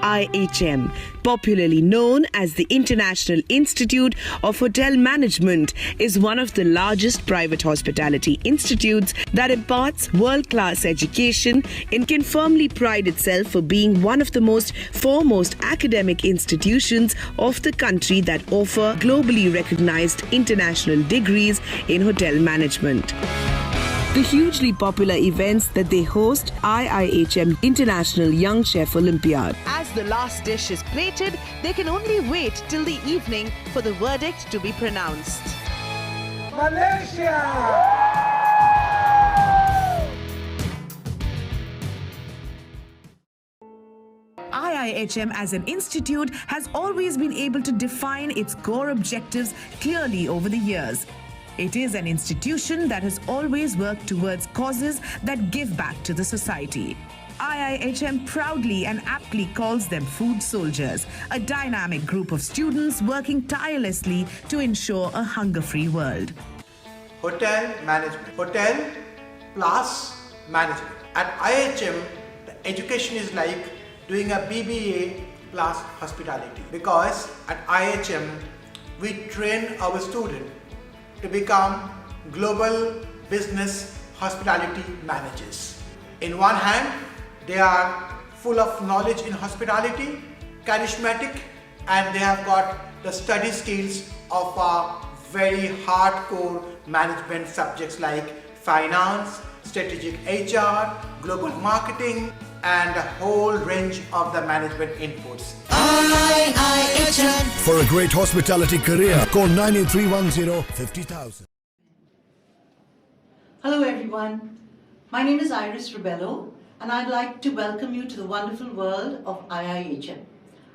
IIHM, popularly known as the International Institute of Hotel Management, is one of the largest private hospitality institutes that imparts world-class education and can firmly pride itself for being one of the foremost academic institutions of the country that offer globally recognized international degrees in hotel management. The hugely popular events that they host, IIHM International Young Chef Olympiad. As the last dish is plated, they can only wait till the evening for the verdict to be pronounced. Malaysia! IIHM as an institute has always been able to define its core objectives clearly over the years. It is an institution that has always worked towards causes that give back to the society. IIHM proudly and aptly calls them food soldiers, a dynamic group of students working tirelessly to ensure a hunger-free world. Hotel management. Hotel plus management. At IIHM, the education is like doing a BBA plus hospitality. Because at IIHM, we train our students to become global business hospitality managers. In one hand, they are full of knowledge in hospitality, charismatic, and they have got the study skills of very hardcore management subjects like finance, strategic HR, global marketing, and a whole range of the management inputs. IIHM. For a great hospitality career, call 98310 50,000. Hello everyone, my name is Iris Rebello and I'd like to welcome you to the wonderful world of IIHM.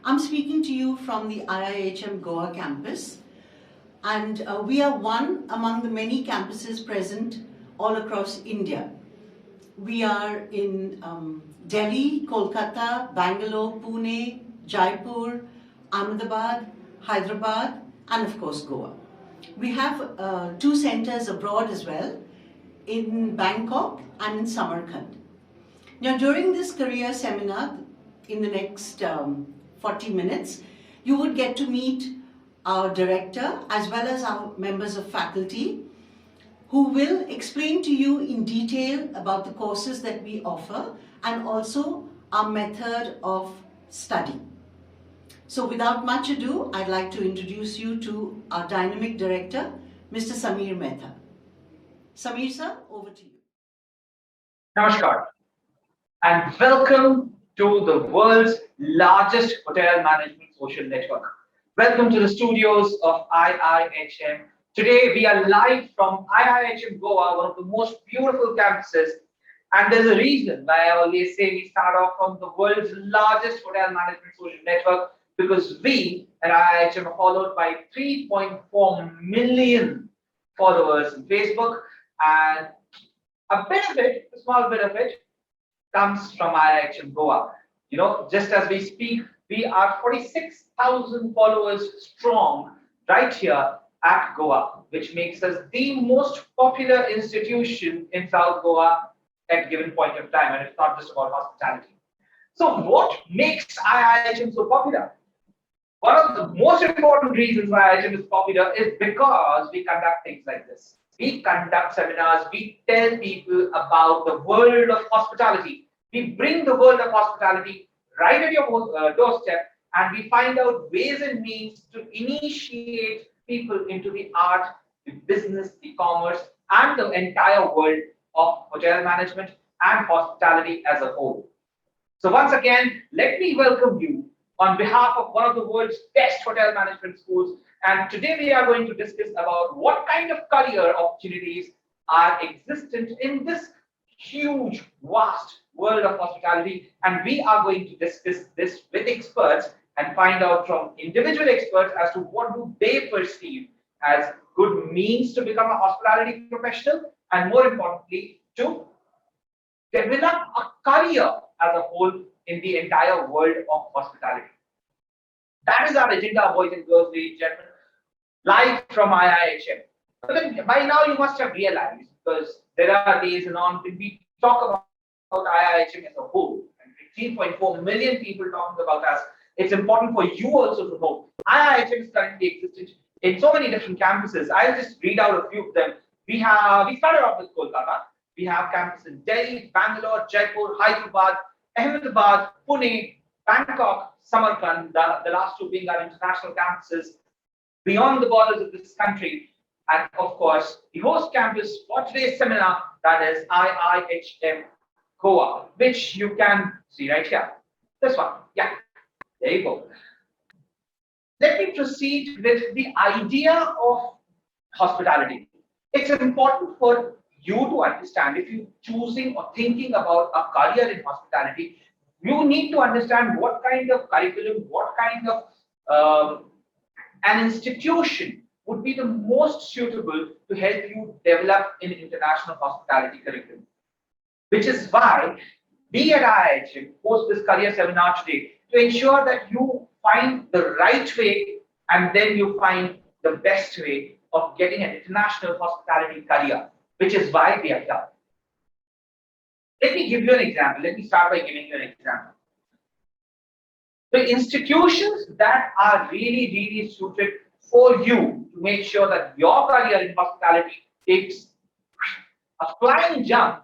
I'm speaking to you from the IIHM Goa campus, and we are one among the many campuses present all across India. We are in Delhi, Kolkata, Bangalore, Pune, Jaipur, Ahmedabad, Hyderabad, and of course Goa. We have 2 centers abroad as well, in Bangkok and in Samarkand. Now during this career seminar, in the next 40 minutes, you would get to meet our director as well as our members of faculty, who will explain to you in detail about the courses that we offer and also our method of study. So without much ado, I'd like to introduce you to our dynamic director, Mr. Samir Mehta. Samir sir, over to you. Namaskar and welcome to the world's largest hotel management social network. Welcome to the studios of IIHM. Today we are live from IIHM Goa, one of the most beautiful campuses, and there's a reason why I always say we start off from the world's largest hotel management social network, because we at IIHM are followed by 3.4 million followers on Facebook, and a bit of it, a small bit of it, comes from IIHM Goa. You know, just as we speak, we are 46,000 followers strong right here at Goa, which makes us the most popular institution in South Goa at a given point of time, and it's not just about hospitality. So what makes IIHM so popular? One of the most important reasons why IIHM is popular is because we conduct things like this. We conduct seminars, we tell people about the world of hospitality. We bring the world of hospitality right at your doorstep, and we find out ways and means to initiate people into the art, the business, the commerce, and the entire world of hotel management and hospitality as a whole. So once again, let me welcome you on behalf of one of the world's best hotel management schools. And today we are going to discuss about what kind of career opportunities are existent in this huge, vast world of hospitality. And we are going to discuss this with experts and find out from individual experts as to what do they perceive as good means to become a hospitality professional, and more importantly, to develop a career as a whole in the entire world of hospitality. That is our agenda, boys and girls, ladies and gentlemen, live from IIHM. But then by now you must have realized, because there are days and on when we talk about IIHM as a whole, and it 16.4 million people talking about us. It's important for you also to know. IIHM is currently existent in so many different campuses. I'll just read out a few of them. We started off with Kolkata. We have campus in Delhi, Bangalore, Jaipur, Hyderabad, Ahmedabad, Pune, Bangkok, Samarkand, the last two being our international campuses beyond the borders of this country. And of course, the host campus for today's seminar, that is IIHM Goa, which you can see right here. This one. Yeah, there you go. Let me proceed with the idea of hospitality. It's important for you to understand, if you're choosing or thinking about a career in hospitality, you need to understand what kind of curriculum, what kind of an institution would be the most suitable to help you develop an international hospitality curriculum. Which is why we at IIHM host this career seminar today to ensure that you find the right way and then you find the best way of getting an international hospitality career, which is why we are here. Let me give you an example. Let me start by giving you an example. The institutions that are really suited for you to make sure that your career in hospitality takes a flying jump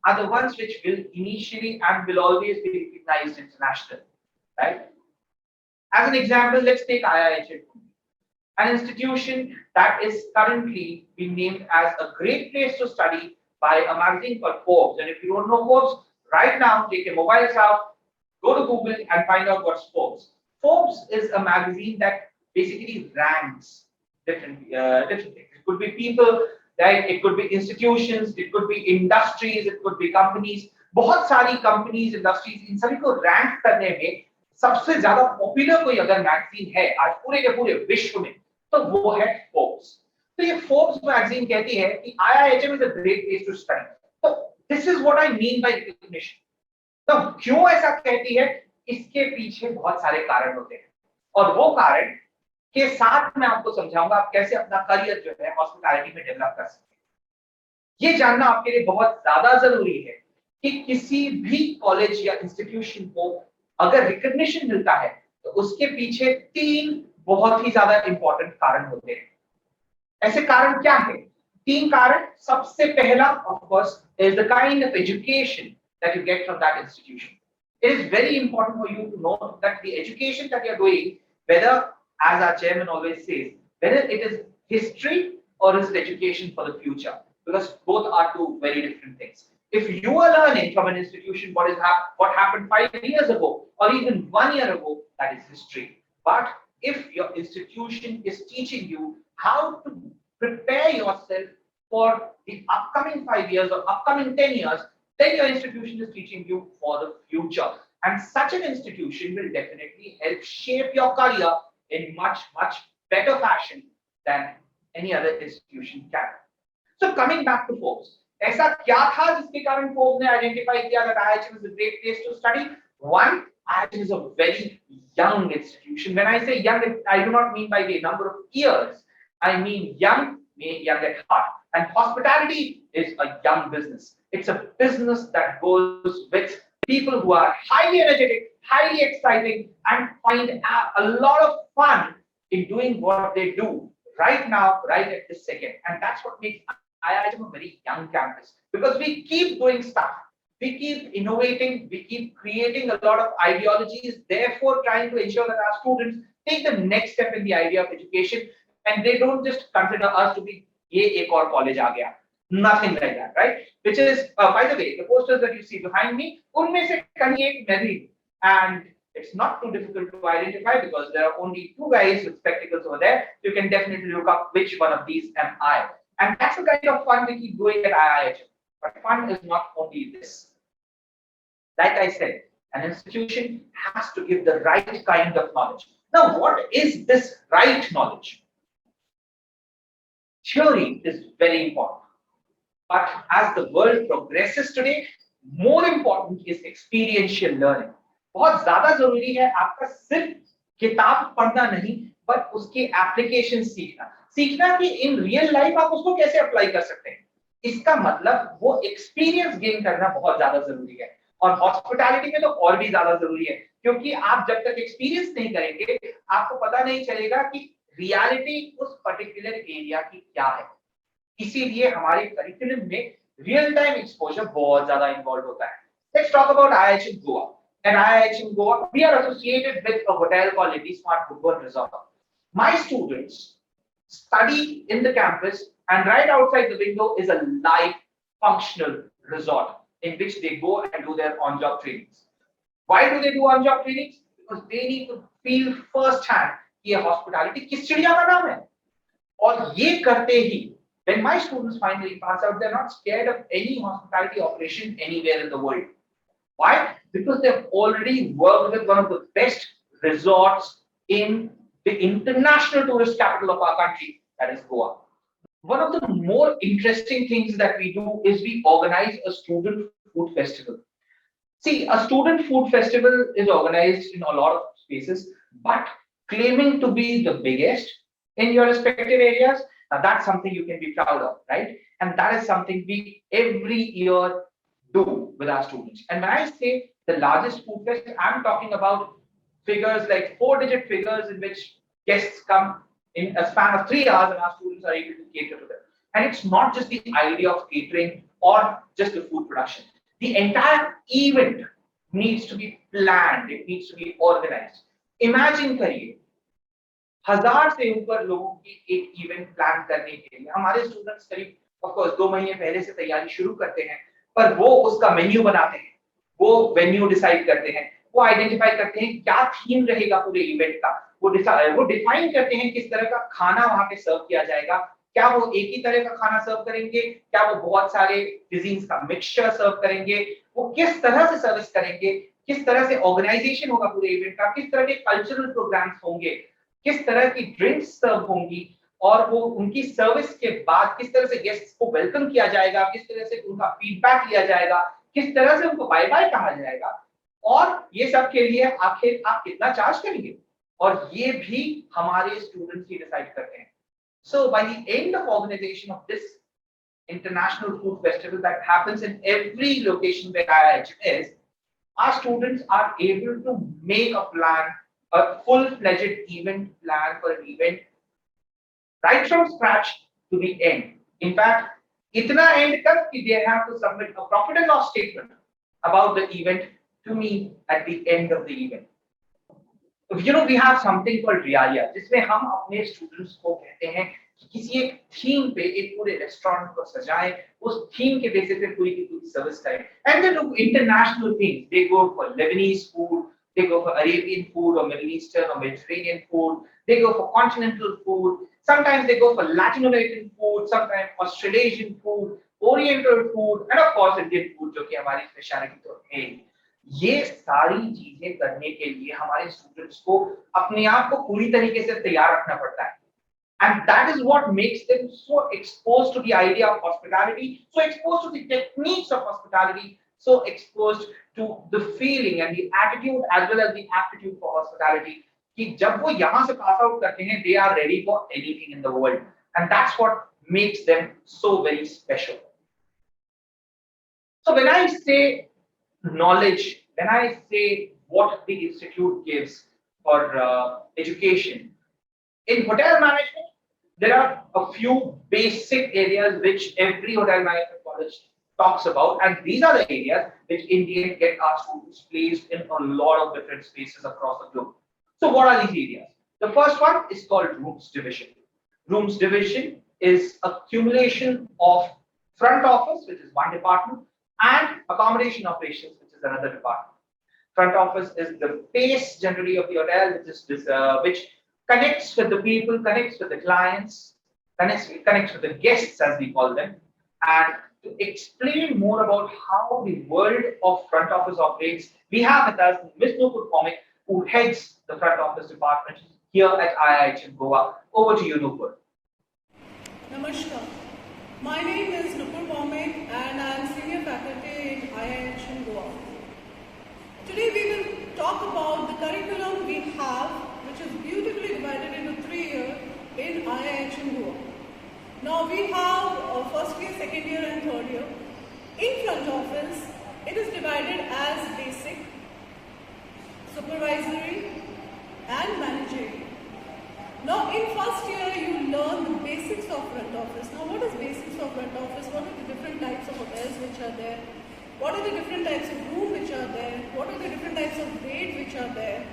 are the ones which will initially and will always be recognized internationally, right? As an example, let's take IIHM, an institution that is currently being named as a great place to study by a magazine called Forbes. And if you don't know Forbes, right now take your mobiles out, go to Google and find out what's Forbes. Forbes is a magazine that basically ranks different things. It could be people, right? It could be institutions, it could be industries, it could be companies. बहुत सारी companies, industries, इन सभी को rank करने में सबसे ज़्यादा popular कोई अगर magazine है आज पूरे के पूरे विश्व में, तो वो है Forbes. तो ये Forbes magazine कहती है कि IIHM is a great place to study. तो this is what I mean by recognition. तो क्यों ऐसा कहती है? इसके पीछे बहुत सारे कारण होते हैं और वो कारण के साथ मैं आपको समझाऊंगा आप कैसे अपना करियर जो है हॉस्पिटैलिटी में डेवलप कर सकते हैं। ये जानना आपके लिए बहुत ज्यादा जरूरी है कि किसी भी कॉलेज या इंस्टीट्यूशन को अगर रिकॉग्निशन मिलता है तो उसके पीछे 3 बहुत ही ज्यादा इंपॉर्टेंट कारण होते हैं। ऐसे कारण क्या है? 3 कारण। सबसे पहला of course is the kind of education that you get from that institution. It is very important for you to know that the education that you are doing, whether, as our chairman always says, whether it is history or is it education for the future, because both are 2 very different things. If you are learning from an institution what happened 5 years ago or even 1 year ago, that is history. But if your institution is teaching you how to prepare yourself for the upcoming 5 years or upcoming 10 years, then your institution is teaching you for the future. And such an institution will definitely help shape your career in much better fashion than any other institution can. So coming back to Forbes, ऐसा क्या था जिसके कारण Forbes ने identify किया that IIHM is a great place to study? One, IIHM is a very young institution. When I say young, I do not mean by the number of years. I mean young at heart. And hospitality is a young business. It's a business that goes with people who are highly energetic, highly exciting, and find a lot of fun in doing what they do right now, right at this second. And that's what makes IIHM a very young campus. Because we keep doing stuff. We keep innovating. We keep creating a lot of ideologies, therefore trying to ensure that our students take the next step in the idea of education. And they don't just consider us to be ये एक और college आ गया. Nothing like that, right? Which is, by the way, the posters that you see behind me, उनमें से कहीं एक मैं भी, and it's not too difficult to identify because there are only 2 guys with spectacles over there. You can definitely look up which one of these am I. And that's the kind of fun we keep doing at IIHM. But fun is not only this. Like I said, an institution has to give the right kind of knowledge. Now, what is this right knowledge? Theory is very important. But as the world progresses today, more important is experiential learning. बहुत ज़्यादा ज़रूरी है आपका सिर्फ किताब पढ़ना नहीं, but उसके एप्लीकेशन सीखना कि इन रियल लाइफ आप उसको कैसे अप्लाई कर सकते हैं। इसका मतलब वो एक्सपीरियंस गेन करना बहुत ज़्यादा ज़रूरी है। और हॉस्पिटैलिटी में तो और भी ज्यादा जरूरी है, क्योंकि आप जब तक एक्सपीरियंस नहीं करेंगे आपको पता नहीं चलेगा कि रियलिटी उस पर्टिकुलर एरिया की क्या है। इसीलिए हमारे करिकुलम में रियल टाइम एक्सपोजर बहुत ज्यादा इन्वॉल्व होता है। Let's talk about IIHM Goa. At IIHM Goa, we are associated with a hotel called Lady Smart Woodburn Resort. My students study in the campus, and right outside the window is a live functional resort in which they go and do their on-job trainings. Why do they do on-job trainings? Because they need to feel first-hand कि ये hospitality किस चिड़िया का नाम है। और ये करते ही, when my students finally pass out, they're not scared of any hospitality operation anywhere in the world. Why? Because they've already worked with one of the best resorts in the international tourist capital of our country, that is Goa. One of the more interesting things that we do is we organize a student food festival. See, a student food festival is organized in a lot of spaces, but claiming to be the biggest in your respective areas, now that's something you can be proud of, right? And that is something we every year do with our students. And when I say the largest food fest, I'm talking about figures like 4-digit figures in which guests come in a span of 3 hours and our students are able to cater to them. And it's not just the idea of catering or just the food production. The entire event needs to be planned. It needs to be organized. Imagine करिए 1000 से ऊपर लोगों की एक event plan करने के लिए हमारे स्टूडेंट्स करीब ऑफ कोर्स 2 महीने पहले से तैयारी शुरू करते हैं, पर वो उसका मेन्यू बनाते हैं, वो वेन्यू डिसाइड करते हैं, वो आइडेंटिफाई करते हैं क्या थीम रहेगा पूरे इवेंट का, वो डिफाइन करते हैं किस तरह का खाना वहां पे सर्व किया जाएगा, क्या वो एक ही तरह का खाना सर्व करेंगे, क्या वो बहुत सारे क्यूजीन्स का मिक्सचर सर्व करेंगे, वो किस तरह से सर्विस करेंगे, किस तरह से ऑर्गेनाइजेशन होगा पूरे इवेंट का, किस तरह के कल्चरल प्रोग्राम्स होंगे, किस तरह की ड्रिंक्स सर्व होंगी, और वो उनकी सर्विस के बाद किस तरह से गेस्ट्स को वेलकम किया जाएगा, किस तरह से उनका फीडबैक लिया जाएगा, किस तरह से उनको बाय बाय कहा जाएगा, और ये सब के लिए आखिर आप कितना चार्ज करेंगे, और ये भी हमारे स्टूडेंट्स ही डिसाइड करते हैं. So by the end of organization of this international food festival that happens in every location where IIHM is, our students are able to make a plan, a full-fledged event plan for an event right from scratch to the end. In fact, itna end tak ki they have to submit a profit and loss statement about the event to me at the end of the event. You know, we have something called Riaya, जिसमें हम अपने students को कहते हैं कि किसी एक theme पे एक पूरे रेस्टोरेंट को सजाएं, उस थीम के बेसिस पे पूरी की पूरी सर्विस करें. And they do international things. They go for Lebanese food, they go for Arabian food or Middle Eastern or Mediterranean food, they go for continental food, sometimes they go for Latin American food, sometimes Australasian food, Oriental food, and of course Indian food, जो कि हमारी speciality तो है. ये सारी चीजें करने के लिए हमारे स्टूडेंट्स को अपने आप को पूरी तरीके से तैयार रखना पड़ता है. And that is what makes them so exposed to the idea of hospitality, so exposed to the techniques of hospitality, so exposed to the feeling and the attitude as well as the aptitude for hospitality, कि जब वो यहाँ से pass out करते हैं, they are ready for anything in the world, and that's what makes them so very special. So when I say knowledge, when I say what the institute gives for education, in hotel management, there are a few basic areas which every hotel management college talks about, and these are the areas which Indians get our students placed in a lot of different spaces across the globe. So what are these areas? The first one is called rooms division. Rooms division is accumulation of front office, which is one department, and accommodation operations, which is another department. Front office is the face generally of the hotel, which is this, which connects with the people, connects with the clients, connects with the guests, as we call them. And to explain more about how the world of front office operates, we have with us Ms. Nupur Bhomik, who heads the front office department here at IIHM Goa. Over to you, Nupur. Namaskar. My name is Nupur Bhomik and I am senior faculty in IIHM Goa. Today we will talk about the curriculum we have, which is beautifully divided into 3 years in IIHM Goa. Now we have first year, second year and third year. In front office, it is divided as basic, supervisory and managerial. Now in first year you learn the basics of front office. Now what is basics of front office? What are the different types of hotels which are there? What are the different types of room which are there? What are the different types of rate which are there?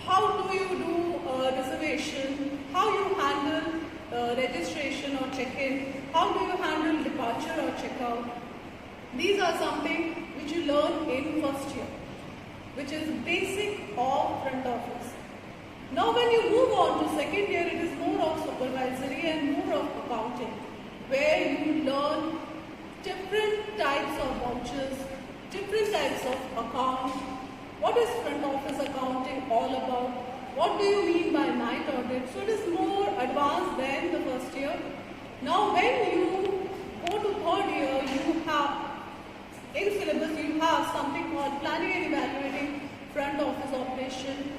How do you do reservation? How you handle registration or check-in? How do you handle departure or check-out? These are something which you learn in first year, which is basic of front office. Now when you move on to second year, it is more of supervisory and more of accounting, where you learn different types of vouchers, different types of account. What is front office accounting all about? What do you mean by night audit? So it is more advanced than the first year. Now when you go to third year, you have, in syllabus you have something called planning and evaluating front office operation.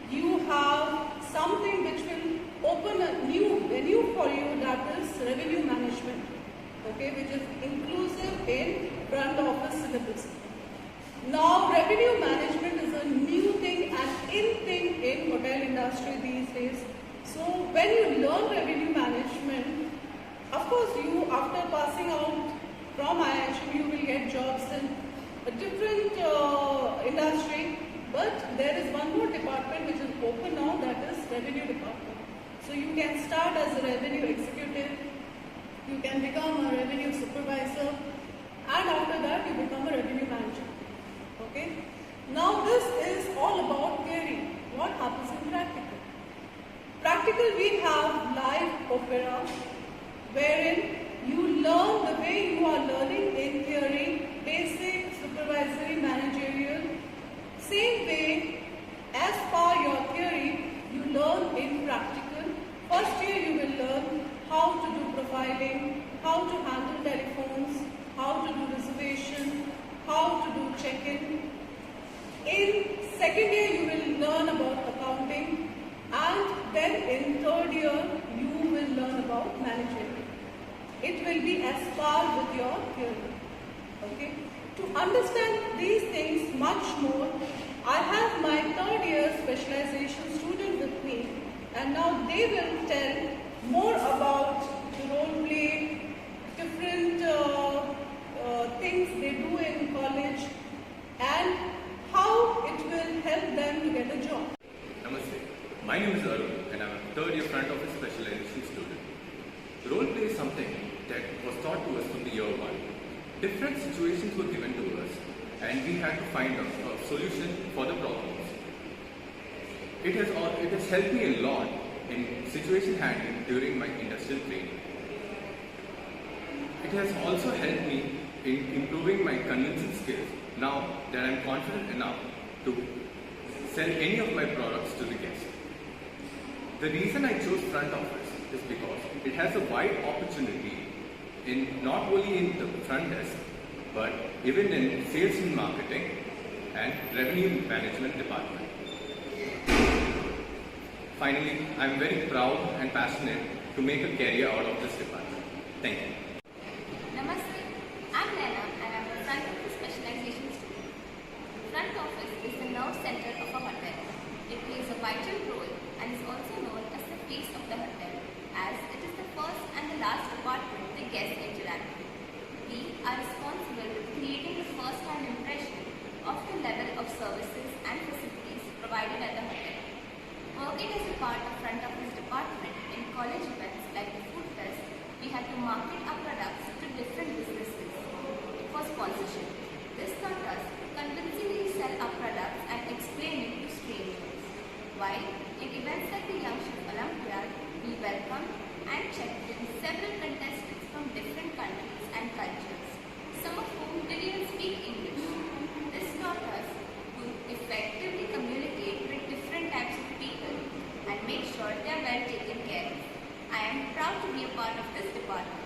You have something which will open a new venue for you, that is revenue management, okay, which is inclusive in front office syllabus. Now revenue management is a new thing and in thing in hotel industry these days. So when you learn revenue management, of course you, after passing out from IIHM, you will get jobs in a different industry. But there is one more department which is open now, that is revenue department. So you can start as a revenue executive, you can become a revenue supervisor, and after that you become a revenue manager. Okay? Now this is all about theory. What happens in practical? Practical, we have live opera, wherein you learn the way you are learning in theory, basic, supervisory, managerial. Same way, as per your theory, you learn in practical. First year you will learn how to do profiling, how to handle telephones, how to do reservation, how to do check-in. In second year you will learn about accounting, and then in third year you will learn about management. It will be as par with your theory. Okay? To understand these things much more, I have my third year specialization student with me, and now they will tell more about the role play, different things they do in college, and how it will help them to get a job. Namaste. My name is Arun and I'm a third year front office specialization student. Role play is something that was taught to us from the year one. Different situations were given to us and we had to find a solution for the problems. It has helped me a lot in situation handling during my industrial training. It has also helped me in improving my convincing skills now that I am confident enough to sell any of my products to the guest. The reason I chose front office is because it has a wide opportunity in not only in the front desk but even in sales and marketing and revenue management department. Finally, I am very proud and passionate to make a career out of this department. Thank you. Namaste, I'm Naina and I'm a front office specialization student. Front office is the nerve center of a hotel. It plays a vital role and is also known as the face of the hotel, as it is the first and the last department the guests interact with. We are responsible for creating a first-hand impression of the level of services and facilities provided at the hotel. Working as a part of front office department in college events like the food fest, we had to market our products to different businesses. It was sponsorship. This taught us to convincingly sell our products and explain it to strangers. While in events like the Young Chef Olympiad, we welcomed and checked in several contestants from different countries and cultures, some of whom didn't even speak English. This taught us to effectively communicate with different types of people and make sure they are well taken care of. I am proud to be a part of this department.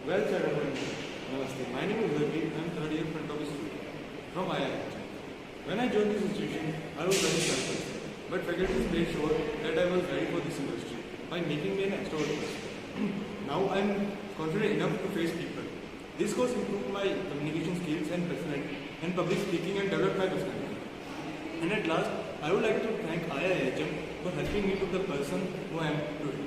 Well said, Namaste. My name is Virgi. I am third year front office student from IIHM. When I joined this institution, I was very nervous, but faculty made sure that I was ready for this industry by making me an extrovert person. Now I am confident enough to face people. This course improved my communication skills and personality and public speaking and developed my personality. And at last, I would like to thank IIHM for helping me to the person who I am today.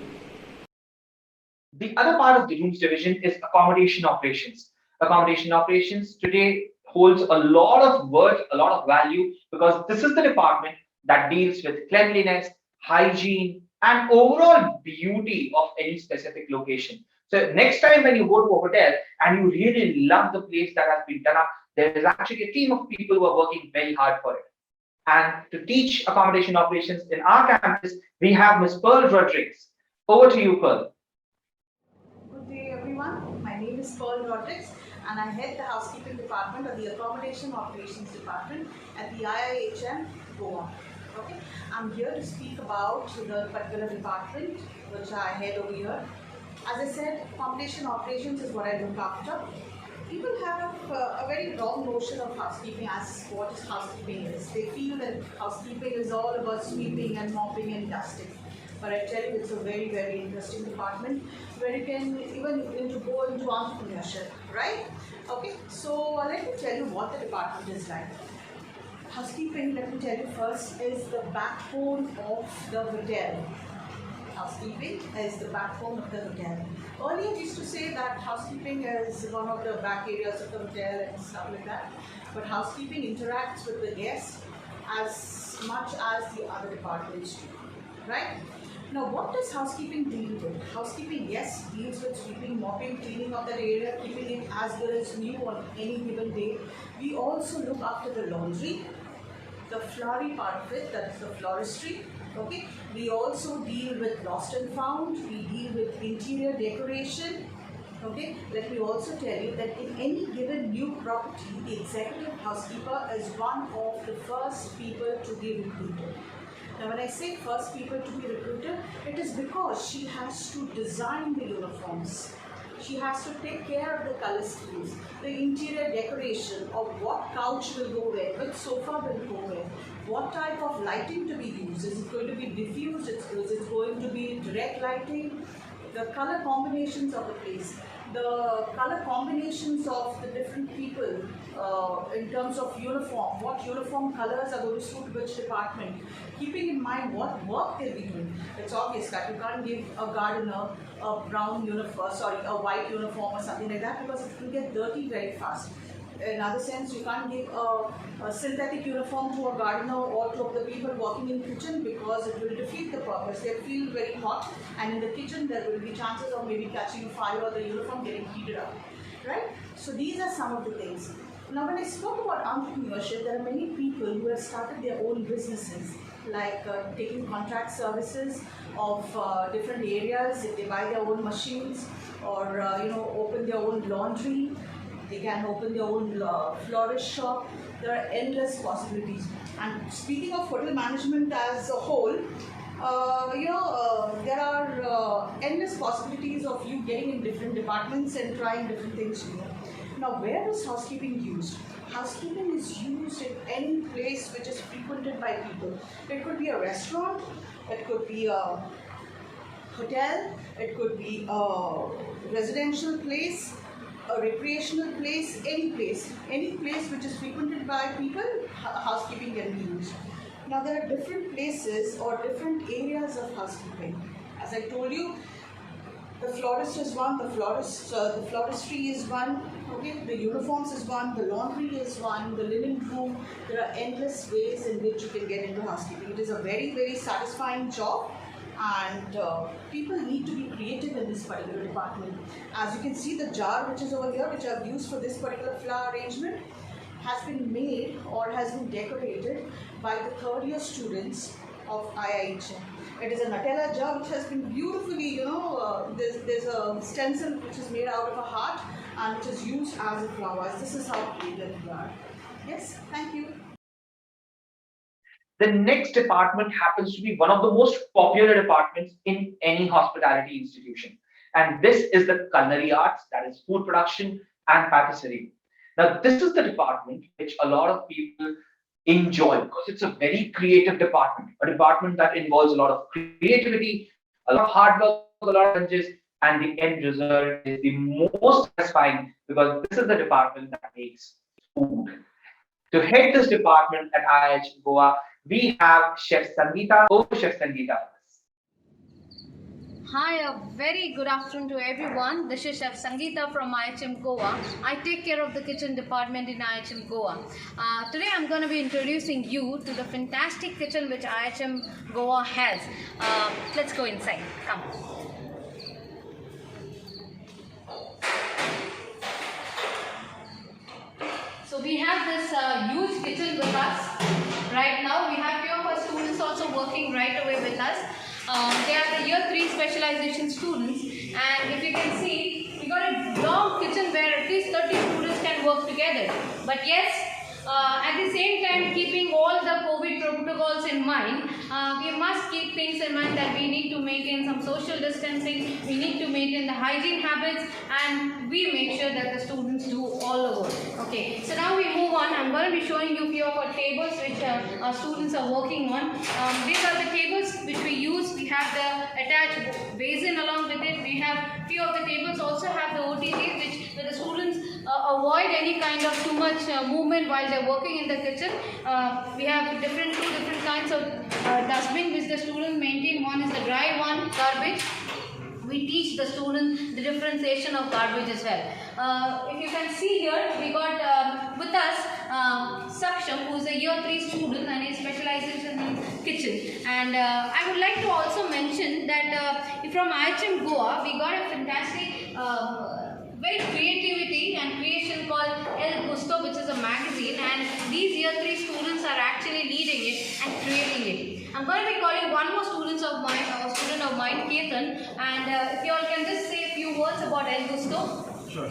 The other part of the rooms division is accommodation operations. Accommodation operations today holds a lot of worth, a lot of value, because this is the department that deals with cleanliness, hygiene, and overall beauty of any specific location. So next time when you go to a hotel and you really love the place that has been done up, there is actually a team of people who are working very hard for it. And to teach accommodation operations in our campus, we have Ms. Pearl Rodriguez. Over to you, Pearl. Good day, everyone. My name is Pearl Rodriguez, and I head the housekeeping department or the accommodation operations department at the IIHM Goa. Okay, I'm here to speak about the particular department which I head over here. As I said, accommodation operations is what I look after. People have a very wrong notion of housekeeping as what housekeeping is. They feel that housekeeping is all about sweeping and mopping and dusting. But I tell you, it's a very, very interesting department where you can even go into entrepreneurship, right? Okay, so let me tell you what the department is like. Housekeeping, let me tell you first, is the backbone of the hotel. Housekeeping is the backbone of the hotel. Earlier, we used to say that housekeeping is one of the back areas of the hotel and stuff like that. But housekeeping interacts with the guests as much as the other departments do, right? Now, what does housekeeping deal with? Housekeeping, yes, deals with sweeping, mopping, cleaning of that area, keeping it as good as new on any given day. We also look after the laundry, the flowery part of it, that is the floristry. Okay, we also deal with lost and found. We deal with interior decoration. Okay, let me also tell you that in any given new property, the executive housekeeper is one of the first people to be recruited. Now, when I say first people to be recruited, it is because she has to design the uniforms. She has to take care of the color schemes, the interior decoration of what couch will go where, which sofa will go where, what type of lighting to be used. Is it going to be diffused? Is it going to be direct lighting? The color combinations of the place, the color combinations of the different people in terms of uniform, what uniform colors are going to suit which department, keeping in mind what work they'll be doing. It's obvious that you can't give a gardener a brown uniform, a white uniform or something like that, because it will get dirty very fast. In other sense, you can't give a synthetic uniform to a gardener or to the people working in kitchen, because it will defeat the purpose. They feel very hot, and in the kitchen there will be chances of maybe catching a fire or the uniform getting heated up, right? So these are some of the things. Now, when I spoke about entrepreneurship, there are many people who have started their own businesses, like taking contract services of different areas. If they buy their own machines, or open their own laundry. They can open their own florist shop. There are endless possibilities. And speaking of hotel management as a whole, there are endless possibilities of you getting in different departments and trying different things here. Now, where is housekeeping used? Housekeeping is used in any place which is frequented by people. It could be a restaurant, it could be a hotel, it could be a residential place, a recreational place, any place which is frequented by people, housekeeping can be used. Now, there are different places or different areas of housekeeping. As I told you, the florist is one, the floristry is one, okay, the uniforms is one, the laundry is one, the linen room. There are endless ways in which you can get into housekeeping. It is a very, very satisfying job. And people need to be creative in this particular department. As you can see, the jar which is over here, which I've used for this particular flower arrangement, has been made or has been decorated by the third year students of IIHM. It is a Nutella jar which has been beautifully, there's a stencil which is made out of a heart and which is used as a flower. This is how creative we are. Yes, thank you. The next department happens to be one of the most popular departments in any hospitality institution. And this is the culinary arts, that is food production and patisserie. Now, this is the department which a lot of people enjoy because it's a very creative department, a department that involves a lot of creativity, a lot of hard work, a lot of challenges, and the end result is the most satisfying because this is the department that makes food. To head this department at IIHM Goa, we have Chef Sangeeta. Over to Chef Sangeeta. Hi, a very good afternoon to everyone. This is Chef Sangeeta from IHM Goa. I take care of the kitchen department in IHM Goa. Today I'm going to be introducing you to the fantastic kitchen which IHM Goa has. Let's go inside. Come. So we have this huge kitchen with us right now. We have few of our students also working right away with us. They are the year 3 specialization students, and if you can see, we got a long kitchen where at least 30 students can work together. But yes, at the same time, keeping all the COVID protocols in mind, we must keep things in mind that we need to maintain some social distancing, we need to maintain the hygiene habits, and we make sure that the students do all the work. Okay, so now we move on. I'm going to be showing you a few of our tables which our students are working on. These are the tables which we use. We have the attached basin along with it. We have few of the tables also have the OTGs where the students avoid any kind of too much movement while they're working in the kitchen. We have two different kinds of dustbin which the students maintain. One is the dry one, garbage. We teach the students the differentiation of garbage as well. If you can see here, we got with us Saksham, who is a year 3 student and he specializes in kitchen. And I would like to also mention that from IHM Goa, we got a fantastic very creativity and creation called El Gusto, which is a magazine, and these year 3 students are actually leading it and creating it. I'm going to be calling one more student of mine, Ketan, and if you all can just say a few words about El Gusto. Sure.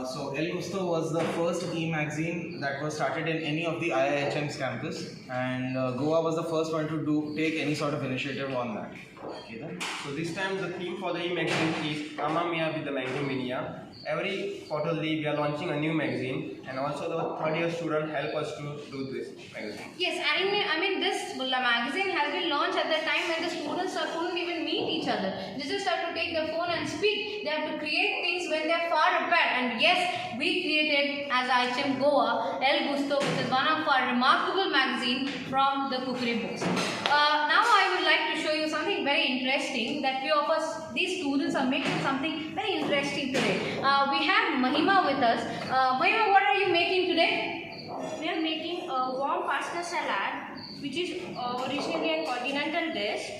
So El Gusto was the first e-magazine that was started in any of the IIHM's campus, and Goa was the first one to take any sort of initiative on that. Okay, then. So this time the theme for the e-magazine is Mamma Mia with the Magazine. Every quarterly we are launching a new magazine, and also the third year student help us to do this magazine. Yes, I mean this magazine has been launched at the time when the students couldn't even meet each other. They just have to take their phone and speak. They have to create things when they are far apart. And yes, we created as IHM Goa El Gusto, which is one of our remarkable magazine from the cookery books. Now I would like to show you something very interesting that few of us, these students are making something very interesting today. We have Mahima with us. Mahima, what are you making today? We are making a warm pasta salad, which is originally a continental dish,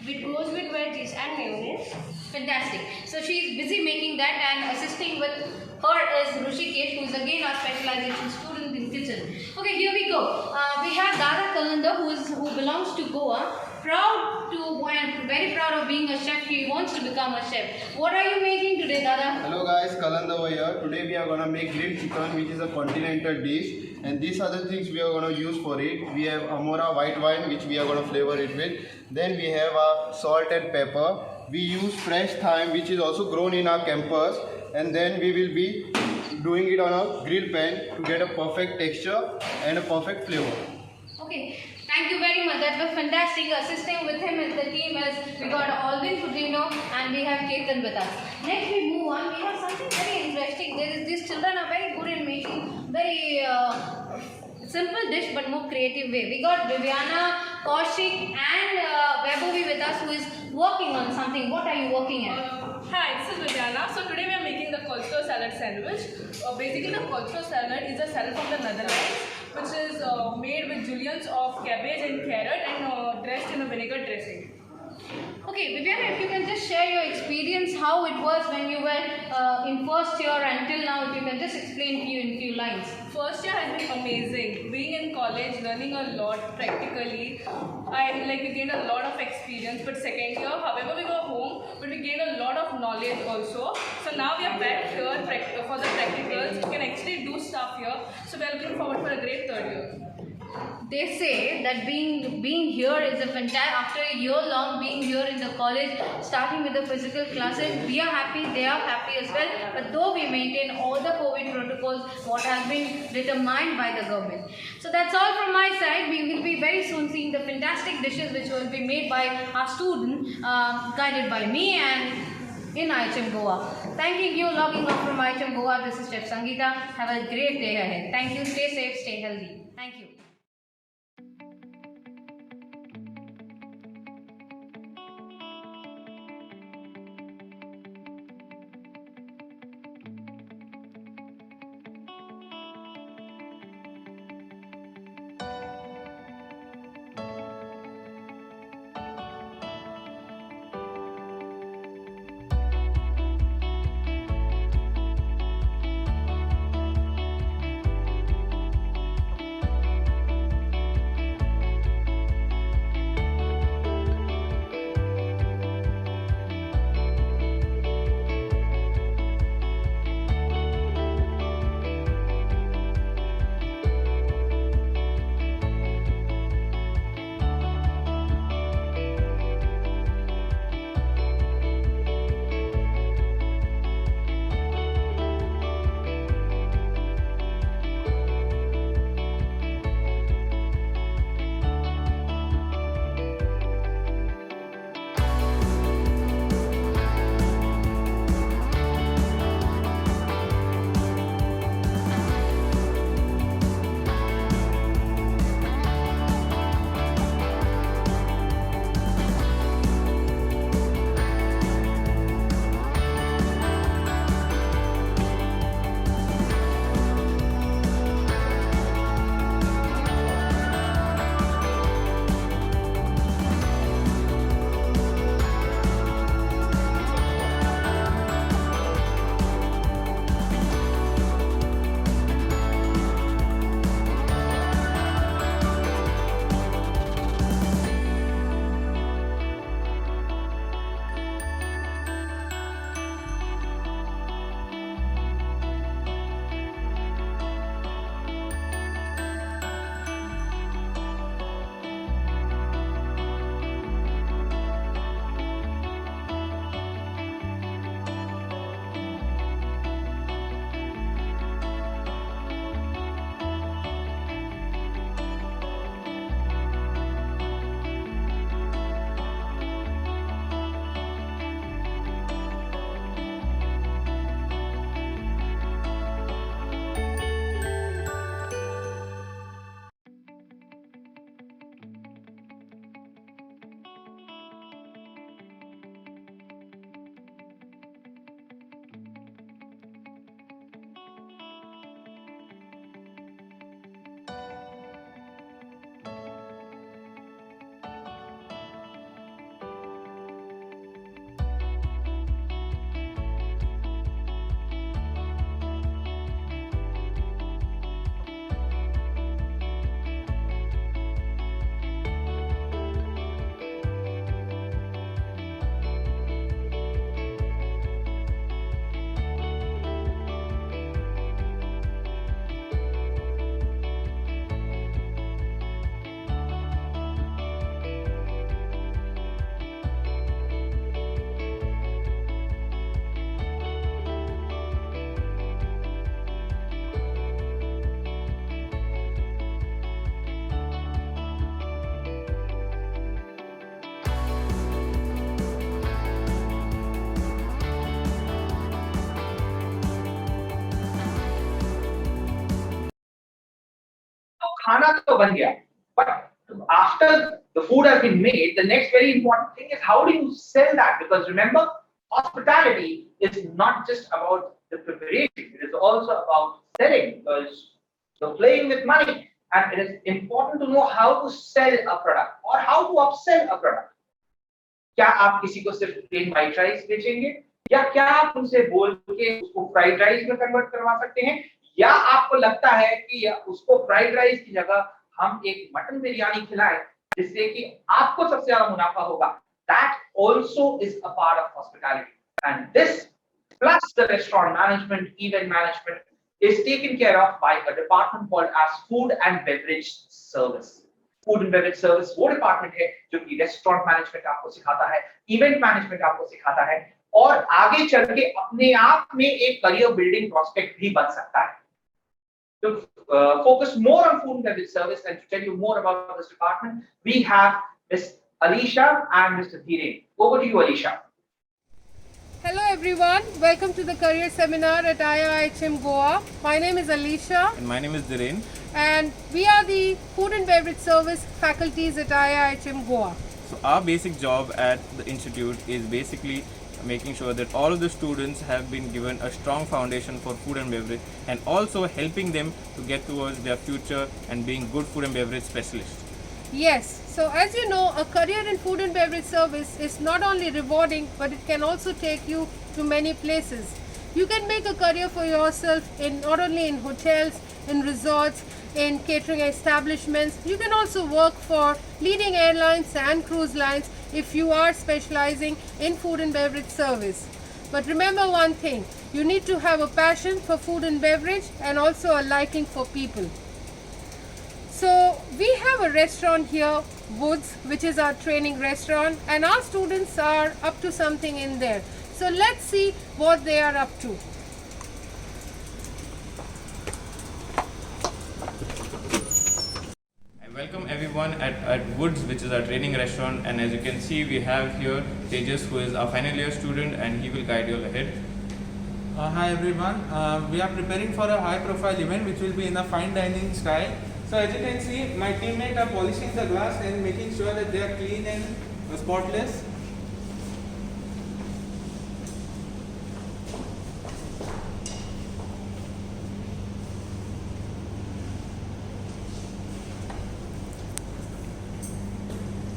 which goes with veggies and mayonnaise. Fantastic. So she is busy making that, and assisting with her is Rushikesh, who is again our specialization student in kitchen. Okay, here we go. We have Dada Kalanda, who belongs to Goa. Very proud of being a chef. He wants to become a chef. What are you making today, Dada? Hello guys, Kalanda over here. Today we are gonna make grilled chicken, which is a continental dish, and these are the things we are gonna use for it. We have Amora white wine, which we are gonna flavor it with. Then we have salt and pepper. We use fresh thyme, which is also grown in our campus, and then we will be doing it on a grill pan to get a perfect texture and a perfect flavor. Okay. Thank you very much. That was fantastic. Assisting with him as the team as we got Alvin Fudino and we have Ketan with us. Next we move on. We have something very interesting. These children are very good in making very simple dish but more creative way. We got Viviana, Kaushik and Vaibhavi with us who is working on something. What are you working at? Hi, this is Viviana. So today we are making the coleslaw salad sandwich. Basically the coleslaw salad is a salad from the Netherlands, which is made with julienne of cabbage and carrot and dressed in a vinegar dressing. Okay, Viviana, if you can just share your experience, how it was when you were in first year until now, if you can just explain to you in few lines. First year has been amazing. Being in college, learning a lot practically. We gained a lot of experience. But second year, however, we were home, but we gained a lot of knowledge also. So now we are back here for the practicals. We can actually do stuff here. So we are looking forward for a great third year. They say that being here is a fantastic, after a year long being here in the college, starting with the physical classes, we are happy, they are happy as well, but though we maintain all the COVID protocols, what has been determined by the government. So that's all from my side. We will be very soon seeing the fantastic dishes which will be made by our student, guided by me, and in IHM Goa. Thanking you, logging off from IHM Goa. This is Chef Sangeeta. Have a great day ahead. Thank you. Stay safe, stay healthy. Thank you. खाना तो बन गया, but after the food has been made, the next very important thing is how do you sell that? Because remember, hospitality is not just about the preparation; it is also about selling. Because you're playing with money, and it is important to know how to sell a product or how to upsell a product. क्या आप किसी को सिर्फ plane white rice बेचेंगे, या क्या आप उनसे बोल के उसको फ्राइड राइस में कन्वर्ट करवा सकते हैं, या आपको लगता है कि उसको फ्राइड राइस की जगह हम एक मटन बिरयानी खिलाएं जिससे कि आपको सबसे ज्यादा मुनाफा होगा. That also is a part of hospitality, and this plus the restaurant management, event management is taken care of by a department called as food and beverage service. Food and beverage service वो department है जो कि restaurant management आपको सिखाता है, event management आपको सिखाता है, और आगे चल के अपने आप में एक करियर बिल्डिंग प्रोस्पेक्ट भी बन सकता है. To focus more on food and beverage service and to tell you more about this department, we have Ms. Alisha and Mr. Dhiren. Over to you, Alisha. Hello everyone, welcome to the career seminar at IIHM Goa. My name is Alicia And my name is Dhiren. and we are the Food and Beverage Service faculties at IIHM Goa. So our basic job at the institute is basically making sure that all of the students have been given a strong foundation for food and beverage, and also helping them to get towards their future and being good food and beverage specialists. Yes, so as you know, a career in food and beverage service is not only rewarding but it can also take you to many places. You can make a career for yourself in not only in hotels, in resorts, in catering establishments. You can also work for leading airlines and cruise lines if you are specializing in food and beverage service. But remember one thing, you need to have a passion for food and beverage and also a liking for people. So we have a restaurant here, Woods, which is our training restaurant, and our students are up to something in there. So let's see what they are up to. I welcome everyone at Woods, which is our training restaurant, and as you can see, we have here Tejas, who is our final year student, and he will guide you all ahead. Hi everyone, we are preparing for a high profile event which will be in a fine dining style. So as you can see, my teammates are polishing the glass and making sure that they are clean and spotless.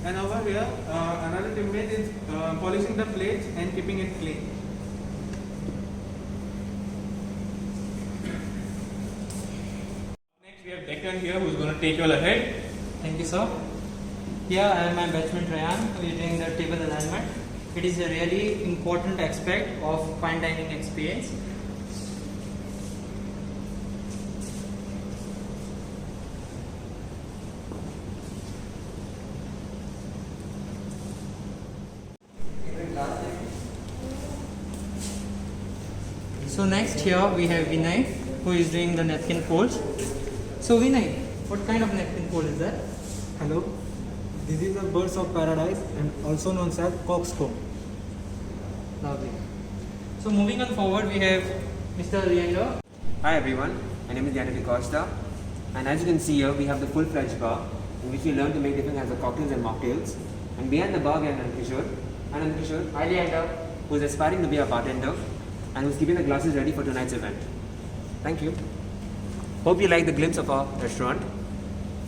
And over here, another teammate is polishing the plates and keeping it clean. Next, we have Declan here, who is going to take you all ahead. Thank you, sir. Here I am my batchmate Rayan, who is doing the table alignment. It is a really important aspect of fine dining experience. So next here we have Vinay, who is doing the napkin folds. So Vinay, what kind of napkin fold is that? Hello, this is a birds of paradise and also known as coxcomb. Lovely. So moving on forward, we have Mr. Leander. Hi everyone, my name is Leander Costa, and as you can see here, we have the full-fledged bar in which we learn to make different kinds of cocktails and mocktails. And behind the bar, we have Anand Kishore, Hi Leander, who is aspiring to be a bartender and who's keeping the glasses ready for tonight's event. Thank you. Hope you like the glimpse of our restaurant.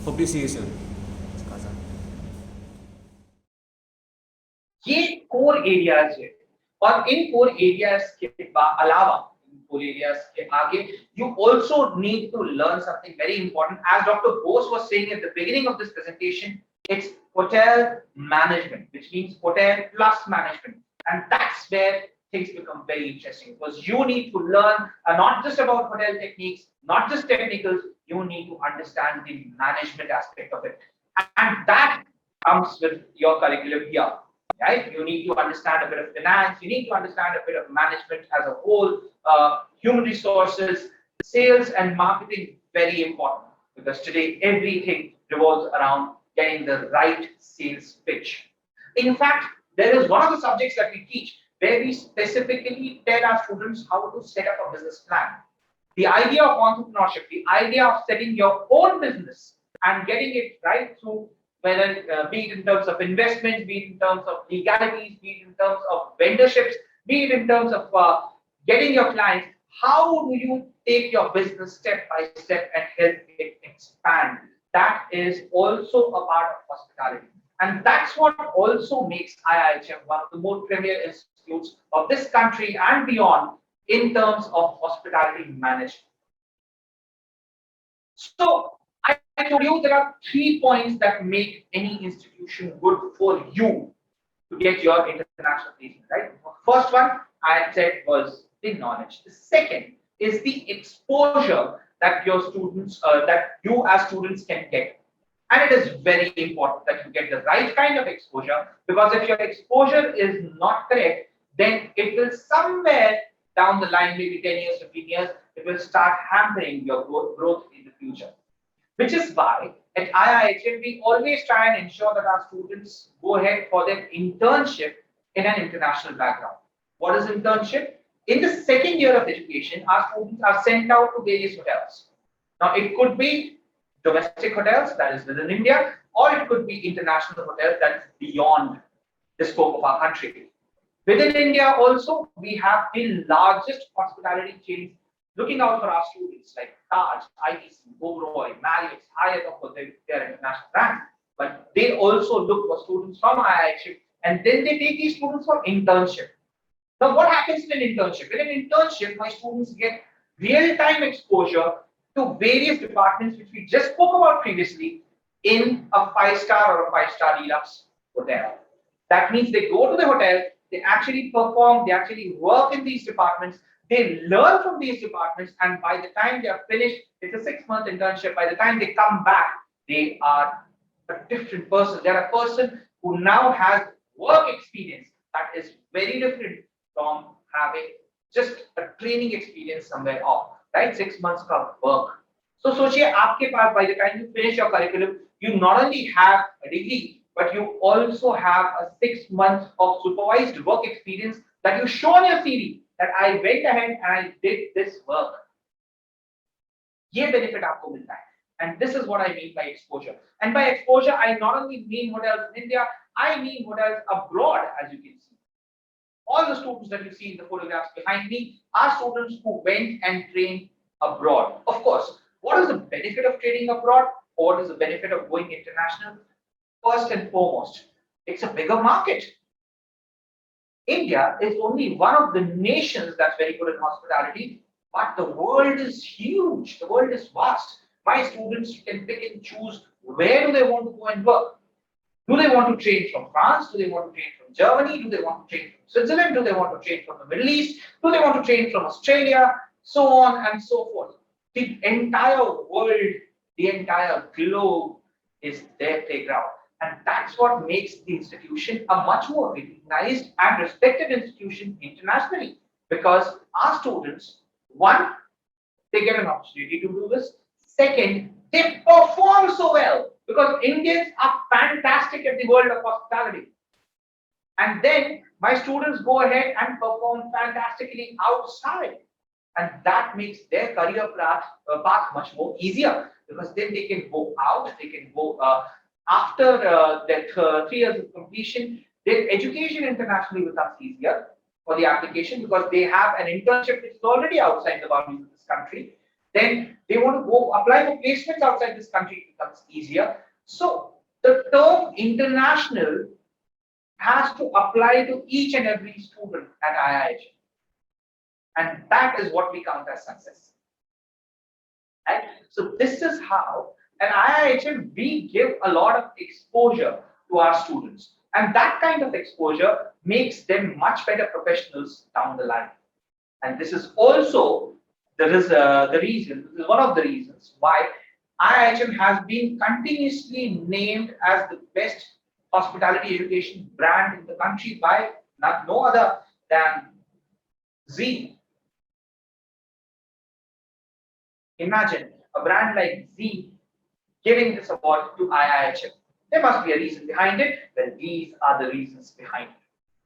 Hope to see you soon. ये core areas है और इन core areas के अलावा इन core areas के आगे you also need to learn something very important. As Dr. Bose was saying at the beginning of this presentation, it's hotel management, which means hotel plus management, and that's where things become very interesting, because you need to learn not just about hotel techniques, not just technicals, you need to understand the management aspect of it, and that comes with your curriculum here. Right? You need to understand a bit of finance, you need to understand a bit of management as a whole, human resources, sales and marketing, very important, because today everything revolves around getting the right sales pitch. In fact, there is one of the subjects that we teach where we specifically tell our students how to set up a business plan. The idea of entrepreneurship, the idea of setting your own business and getting it right through, whether be it in terms of investments, be it in terms of legalities, be it in terms of vendorships, be it in terms of getting your clients, how do you take your business step by step and help it expand? That is also a part of hospitality. And that's what also makes IIHM one of the more premier institutes of this country and beyond in terms of hospitality management. So, I told you there are 3 points that make any institution good for you to get your international placement, right? First one I said was the knowledge. The second is the exposure that your students, that you as students can get. And it is very important that you get the right kind of exposure, because if your exposure is not correct, then it will somewhere down the line, maybe 10 years, 15 years, it will start hampering your growth in the future. Which is why at IIHM we always try and ensure that our students go ahead for their internship in an international background. What is internship? In the second year of education, our students are sent out to various hotels. Now, it could be domestic hotels, that is within India, or it could be international hotels that is beyond the scope of our country. Within India also, we have the largest hospitality chains looking out for our students like Taj, ITC, Oberoi, Marriott, Hyatt, of course, they're international brands. But they also look for students from IIHM, and then they take these students for internship. Now, what happens in an internship? In an internship, my students get real-time exposure to various departments which we just spoke about previously in a 5-star or a 5-star deluxe hotel. That means they go to the hotel, they actually perform, they actually work in these departments, they learn from these departments, and by the time they are finished, it's a 6-month internship. By the time they come back, they are a different person. They're a person who now has work experience that is very different from having just a training experience somewhere off, right? 6 months of work. So सोचिए आपके पास by the time you finish your curriculum, you not only have a degree, but you also have a 6 months of supervised work experience that you show on your CV that I went ahead and I did this work. ये benefit आपको मिलता है. And this is what I mean by exposure. And by exposure, I not only mean hotels in India, I mean hotels abroad, as you can see. All the students that you see in the photographs behind me are students who went and trained abroad. Of course, what is the benefit of training abroad? Or what is the benefit of going international? First and foremost, it's a bigger market. India is only one of the nations that's very good in hospitality, but the world is huge. The world is vast. My students can pick and choose where do they want to go and work. Do they want to train from France? Do they want to train from Germany? Do they want to train from Switzerland? Do they want to train from the Middle East? Do they want to train from Australia? So on and so forth. The entire world, the entire globe is their playground. And that's what makes the institution a much more recognized and respected institution internationally. Because our students, one, they get an opportunity to do this. Second, they perform so well because Indians are fantastic at the world of hospitality. And then my students go ahead and perform fantastically outside. And that makes their career path much more easier because then they can go out, they can go after their 3 years of completion, their education internationally becomes easier for the application because they have an internship which is already outside the boundaries of this country. Then they want to go apply for placements outside this country, it becomes easier. So the term international has to apply to each and every student at IIHM. And that is what we count as success. Right? So this is how at IIHM we give a lot of exposure to our students. And that kind of exposure makes them much better professionals down the line. And this is also one of the reasons why IIHM has been continuously named as the best hospitality education brand in the country by no other than Zee. Imagine a brand like Zee giving this award to IIHM. There must be a reason behind it. Well, these are the reasons behind it.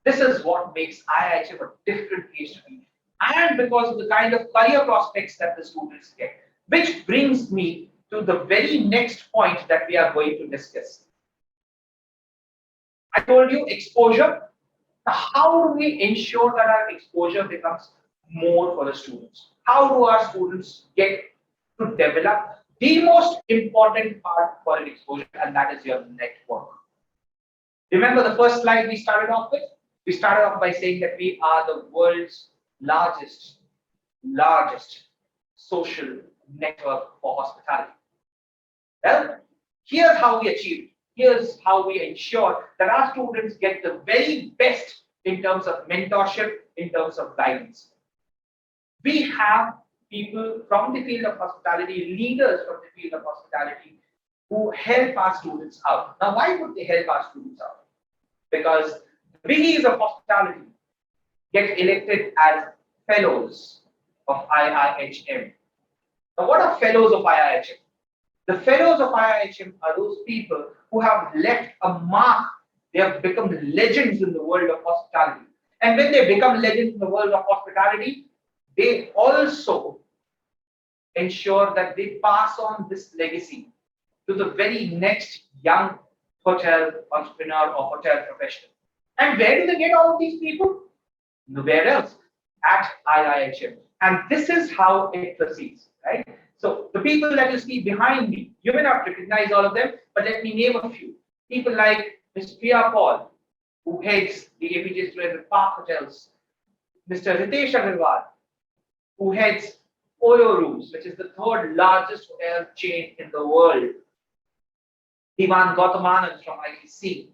This is what makes IIHM a different place to be. And because of the kind of career prospects that the students get. Which brings me to the very next point that we are going to discuss. I told you exposure. How do we ensure that our exposure becomes more for the students? How do our students get to develop the most important part for an exposure, and that is your network? Remember the first slide we started off with? We started off by saying that we are the world's largest social network for hospitality. Well, here's how we achieve it. Here's how we ensure that our students get the very best in terms of mentorship, in terms of guidance. We have people from the field of hospitality, leaders from the field of hospitality, who help our students out. Now, why would they help our students out? Because the biggies of hospitality get elected as fellows of IIHM. Now, what are fellows of IIHM? The fellows of IIHM are those people who have left a mark. They have become legends in the world of hospitality. And when they become legends in the world of hospitality, they also ensure that they pass on this legacy to the very next young hotel entrepreneur or hotel professional. And where do they get all of these people? Nowhere else, at IIHM. And this is how it proceeds, right? So the people that you see behind me, you may not recognize all of them, but let me name a few. People like Ms. Priya Paul, who heads the APJ Student Park Hotels. Mr. Ritesh Agarwal, who heads Oyo Rooms, which is the third largest hotel chain in the world. Divan Gautamanand from ITC,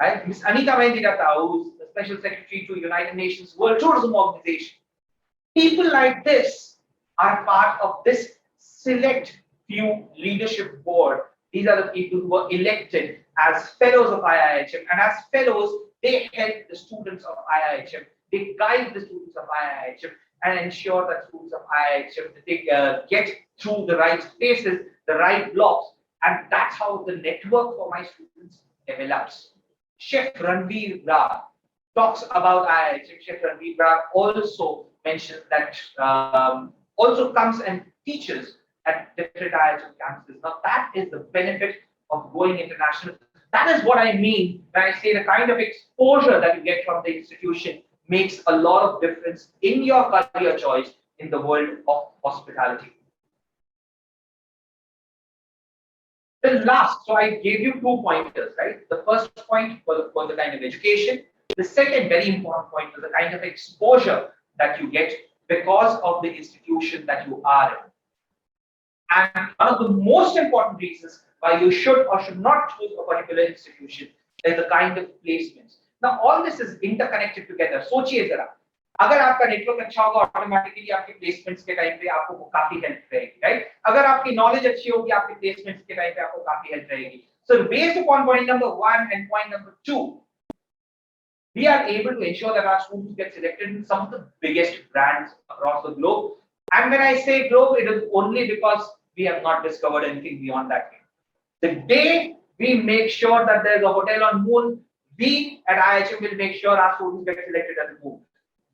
right? Ms. Anita Mendiratta, who is the Special Secretary to United Nations World Tourism Organization. People like this are part of this select few leadership board. These are the people who were elected as fellows of IIHM, and as fellows, they help the students of IIHM. They guide the students of IIHM and ensure that students of IIHM they get through the right spaces, the right blocks, and that's how the network for my students develops. Chef Ranveer Brar talks about IIHM. Chef Ranveer Brar also mentions that also comes and teaches at different IIHM campuses. Now that is the benefit of going international. That is what I mean when I say the kind of exposure that you get from the institution makes a lot of difference in your career choice in the world of hospitality. The last, so I gave you 2 pointers, right? The first point was the kind of education. The second very important point was the kind of exposure that you get because of the institution that you are in. And one of the most important reasons why you should or should not choose a particular institution is the kind of placements. Now all this is interconnected together. सोचिए जरा, अगर आपका network अच्छा होगा, automatically आपके placements के time पे आपको काफी हेल्प रहेगी, राइट? अगर आपकी नॉलेज अच्छी होगी, आपके प्लेसमेंट्स के टाइम पे आपको काफी हेल्प रहेगी. So based upon point number 1 and point number 2, we are able to ensure that our students get selected in some of the biggest brands across the globe. And when I say globe, it is only because we have not discovered anything beyond that. The day we make sure that there is a hotel on Moon, we at IIHM will make sure our students get selected at the Moon.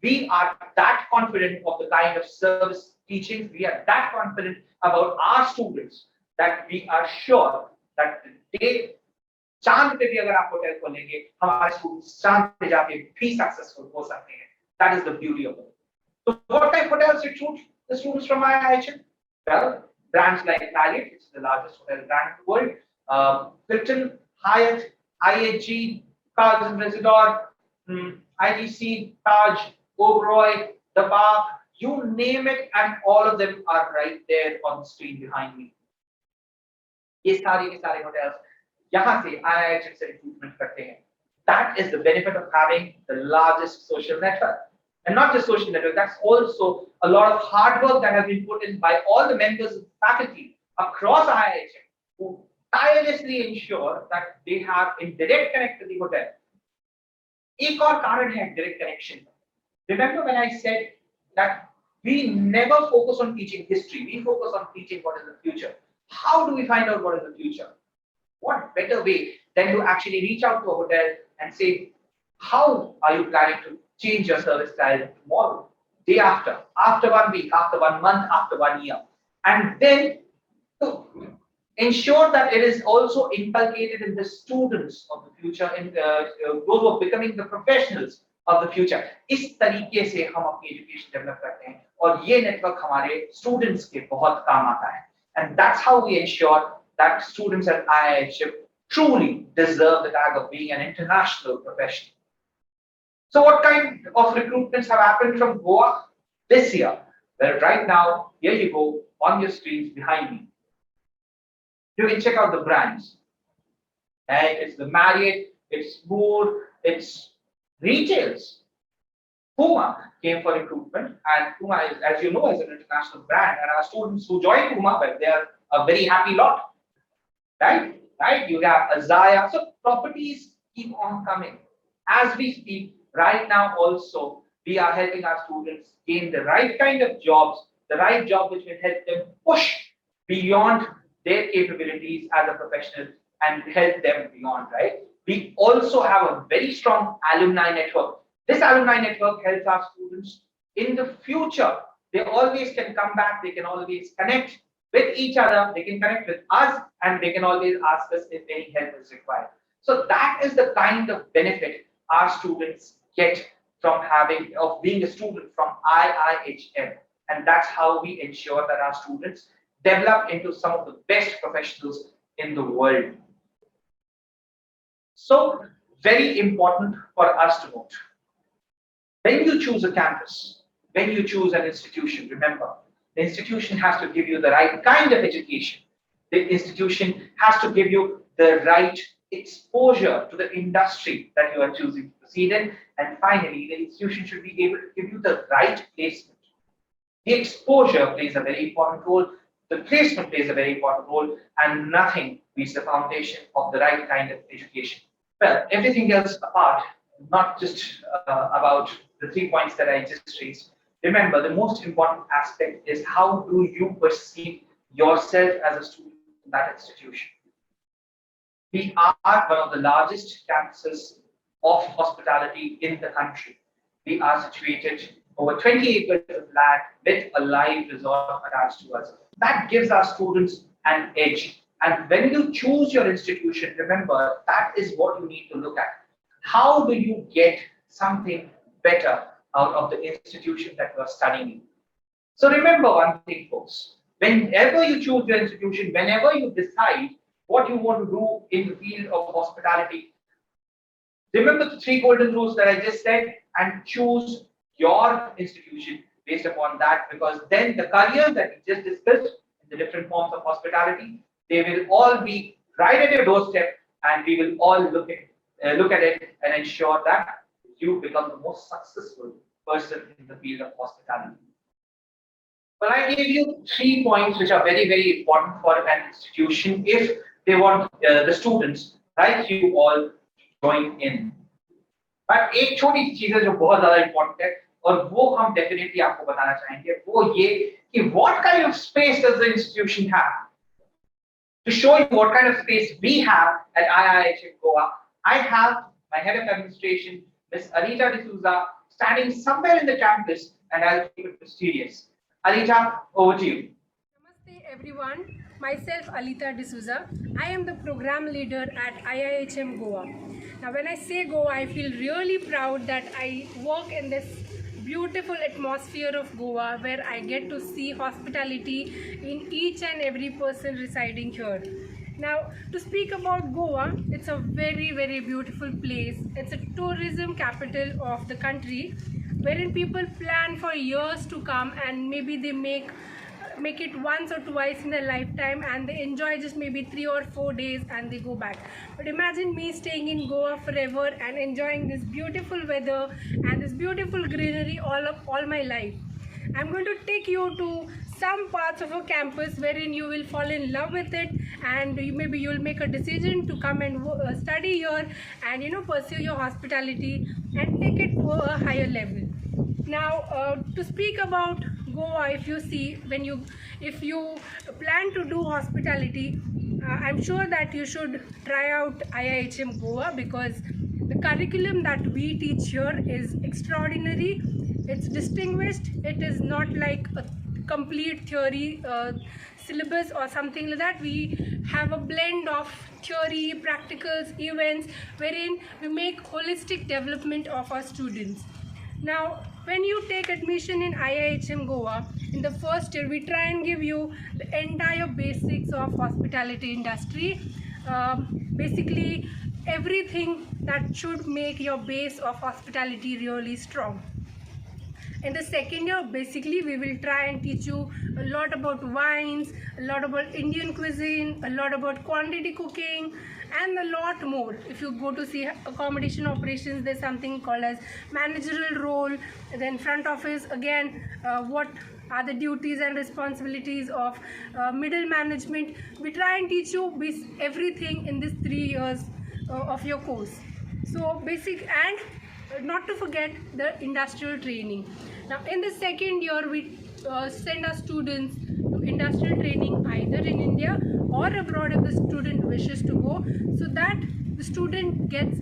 We are that confident of the kind of service teachings. We are that confident about our students that we are sure that the day चांद पे भी अगर आप hotel खोलेंगे, हमारे students चांद पे जाके भी सक्सेसफुल हो सकते हैं. That is the beauty of it. So what type of hotels recruit the students from IIHM? Well, brands like Marriott, it's the largest hotel brand in the world, Hilton, Hyatt, IHG, Carlton Residor, ITC, Taj, Oberoi, The Park, you name it, and all of them are right there on the screen behind me. ये सारे hotels यहाँ से IIHM से recruitment करते हैं. That is the benefit of having the largest social network. And not just social network, that's also a lot of hard work that has been put in by all the members of the faculty across IIHM who tirelessly ensure that they have in direct connect to the hotel. एक और कारण है direct connection. Remember when I said that we never focus on teaching history, we focus on teaching what is the future. How do we find out what is the future? What better way than to actually reach out to a hotel and say, how are you planning to change your service style tomorrow, day after 1 week, after 1 month, after 1 year? And then to ensure that it is also inculcated in the students of the future, in those who are becoming the professionals of the future. इस तरीके से हम अपनी education develop करते हैं और ये network हमारे students के बहुत काम आता है. And that's how we ensure that students at IIHM truly deserve the tag of being an international professional. So what kind of recruitments have happened from Goa this year? Well, right now, here you go on your screens behind me. You can check out the brands. And it's the Marriott, it's Moore, it's Retails. Puma came for recruitment, and Puma, as you know, is an international brand, and our students who join Puma, well, they are a very happy lot. Right? You have Azaya. So properties keep on coming. As we speak, right now also, we are helping our students gain the right kind of jobs, the right job which will help them push beyond their capabilities as a professional and help them beyond, right? We also have a very strong alumni network. This alumni network helps our students in the future. They always can come back, they can always connect with each other, they can connect with us, and they can always ask us if any help is required. So that is the kind of benefit our students get from being a student from IIHM. And that's how we ensure that our students develop into some of the best professionals in the world. So, very important for us to note. When you choose a campus, when you choose an institution, remember, the institution has to give you the right kind of education. The institution has to give you the right exposure to the industry that you are choosing to proceed in. And finally, the institution should be able to give you the right placement. The exposure plays a very important role, the placement plays a very important role, and nothing beats the foundation of the right kind of education. Well, everything else apart, not just about the 3 points that I just raised. Remember, the most important aspect is how do you perceive yourself as a student in that institution. We are one of the largest campuses of hospitality in the country. We are situated over 20 acres of land with a live resort attached to us. That gives our students an edge. And when you choose your institution, remember, that is what you need to look at. How do you get something better out of the institution that you are studying in? So remember one thing, folks. Whenever you choose your institution, whenever you decide what you want to do in the field of hospitality, remember the 3 golden rules that I just said and choose your institution based upon that, because then the careers that we just discussed in the different forms of hospitality, they will all be right at your doorstep, and we will all look at it and ensure that you become the most successful person in the field of hospitality. Well, I gave you 3 points which are very, very important for an institution if they want the students like you all to join in. But एक छोटी सी चीज है जो बहुत ज़्यादा important है और वो हम definitely आपको बताना चाहेंगे, वो ये कि what kind of space does the institution have? To show you what kind of space we have at IIHM Goa, I have my head of administration, Ms. Alita D'Souza, standing somewhere in the campus, and I'll keep it mysterious. Alita, over to you. Namaste everyone, myself Alita D'Souza. I am the program leader at IIHM Goa. Now when I say Goa, I feel really proud that I work in this beautiful atmosphere of Goa where I get to see hospitality in each and every person residing here. Now, to speak about Goa, it's a very, very beautiful place. It's a tourism capital of the country wherein people plan for years to come, and maybe they make it once or twice in their lifetime, and they enjoy just maybe 3 or 4 days and they go back. But imagine me staying in Goa forever and enjoying this beautiful weather and this beautiful greenery all my life. I'm going to take you to some parts of a campus wherein you will fall in love with it, and maybe you'll make a decision to come and study here and pursue your hospitality and take it to a higher level. Now, to speak about Goa, if you plan to do hospitality, I'm sure that you should try out IIHM Goa, because the curriculum that we teach here is extraordinary. It's distinguished. It is not like a complete theory syllabus or something like that. We have a blend of theory, practicals, events, wherein we make holistic development of our students. Now, when you take admission in IIHM Goa, in the first year, we try and give you the entire basics of hospitality industry. Basically, everything that should make your base of hospitality really strong. In the second year, basically, we will try and teach you a lot about wines, a lot about Indian cuisine, a lot about quantity cooking, and a lot more. If you go to see accommodation operations, there's something called as managerial role. Then front office, again, what are the duties and responsibilities of middle management. We try and teach you everything in these 3 years of your course. So basic, and not to forget the industrial training. Now in the second year, we send our students to industrial training either in India or abroad if the student wishes to go, so that the student gets